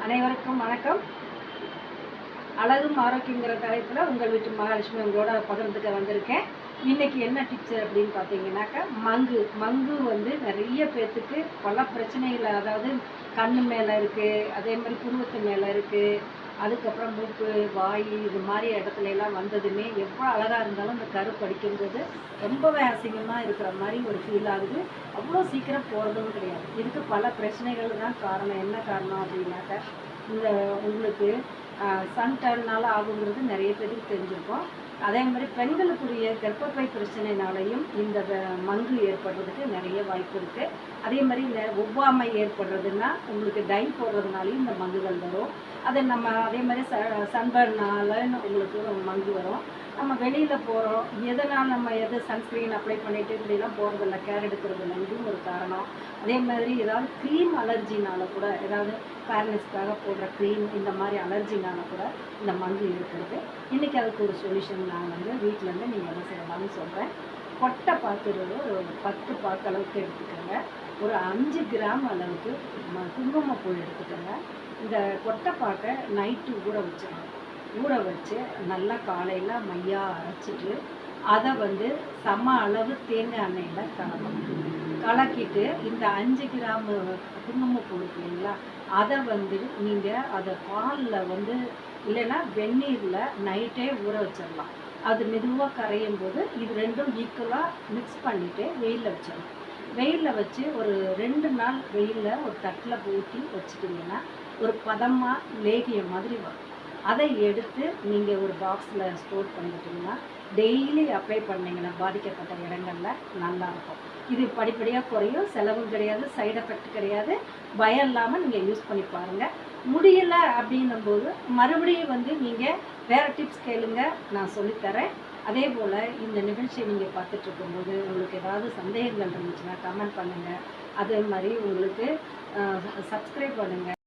அனைவருக்கும் வணக்கம். அழகும் ஆரோக்கியங்கிற தலைப்பில் உங்கள் வீட்டு மகாலட்சுமி உங்களோட பகிர்ந்துக்க வந்திருக்கேன். இன்னைக்கு என்ன டிப்ஸ் அப்படின்னு பார்த்தீங்கன்னாக்கா, மங்கு வந்து நிறைய பேர்த்துக்கு பல பிரச்சனைகள், அதாவது கண்ணு மேலே இருக்குது, அதே மாதிரி புருவத்து மேலே இருக்குது, அதுக்கப்புறம் மூக்கு, வாய் இது மாதிரி இடத்துல எல்லாம் வந்ததுமே எவ்வளோ அழகாக இருந்தாலும் இந்த கருப்பு அடிக்கும்போது ரொம்பவே அசிங்கமாக இருக்கிற மாதிரி ஒரு ஃபீல் ஆகுது. அவ்வளோ சீக்கிரம் போகிறதும் கிடையாது. இதுக்கு பல பிரச்சனைகள் தான் காரணம். என்ன காரணம் அப்படின்னாக்கா, இந்த உங்களுக்கு சன் டர்னால் ஆகுங்கிறது நிறைய பேருக்கு தெரிஞ்சிருக்கும். அதே மாதிரி பெண்களுக்குரிய கர்ப்பப்பை பிரச்சனைனாலையும் இந்த மங்கு ஏற்படுறதுக்கு நிறைய வாய்ப்பு இருக்குது. அதே மாதிரி ஒவ்வாமை ஏற்படுறதுன்னா உங்களுக்கு டை போடுறதுனாலையும் இந்த மங்குகள் வரும். அதே மாதிரி சன்பர்னால உங்களுக்கு மங்கு வரும். நம்ம வெளியில் போகிறோம், எதனால் நம்ம சன்ஸ்க்ரீன் அப்ளை பண்ணிவிட்டு இப்படிலாம் போகிறதில்ல, கேர் எடுக்கிறதில்ல, இதுவும் ஒரு காரணம். அதே மாதிரி ஏதாவது க்ரீம் அலர்ஜினால கூட, ஏதாவது ஃபேர்னஸ்க்காக போடுற க்ரீம் இந்த மாதிரி அலர்ஜினால கூட இந்த மங்கு இருக்கிறது. இன்றைக்கி அதுக்கு ஒரு சொல்யூஷன் நான் வந்து வீட்டிலேருந்து நீங்கள் என்ன செய்யலாம்னு சொல்கிறேன். கொட்டை பாக்குறது ஒரு 10 பாக்கு அளவுக்கு எடுத்துக்கோங்க. ஒரு 5 கிராம் அளவுக்கு குங்குமப்பூ எடுத்துக்கோங்க. இந்த கொட்டை பாக்கை நைட்டு ஊற வச்சு நல்லா காலையில் மையாக அரைச்சிட்டு அதை வந்து சம அளவு தேங்காய் எண்ணெயில் கலக்கிட்டு இந்த 5 கிராம் குங்குமப்பூ இருக்கு இல்லைங்களா, அதை வந்து நீங்கள் அதை பாலில் வந்து இல்லைன்னா வெந்நீரில் நைட்டே ஊற வச்சிடலாம். அது மெதுவாக கரையும் போது இது ரெண்டும் ஈக்குவலாக மிக்ஸ் பண்ணிவிட்டு வெயிலில் வச்சிடலாம். வெயிலில் வச்சு ஒரு 2 நாள் வெயிலில் ஒரு தட்டில் ஊற்றி வச்சுட்டிங்கன்னா ஒரு பதமாக லேகியம் மாதிரி வரும். அதை எடுத்து நீங்கள் ஒரு பாக்ஸில் ஸ்டோர் பண்ணிக்கிட்டிங்கன்னா டெய்லி அப்ளை பண்ணிங்கன்னா பாதிக்கப்பட்ட இடங்களில் நல்லாயிருக்கும். இது படிப்படியாக குறையும், செலவும் கிடையாது, சைடு எஃபெக்ட் கிடையாது. பயம் இல்லாமல் நீங்கள் யூஸ் பண்ணி பாருங்கள். முடியலை அப்படின்னும்போது மறுபடியும் வந்து நீங்கள் வேறு டிப்ஸ் கேளுங்க, நான் சொல்லித்தரேன். அதே போல் இந்த நிகழ்ச்சியை நீங்கள் பார்த்துட்ருக்கும்போது உங்களுக்கு ஏதாவது சந்தேகங்கள் இருந்துச்சுன்னா கமெண்ட் பண்ணுங்கள். அதே மாதிரி உங்களுக்கு சப்ஸ்கிரைப் பண்ணுங்கள்.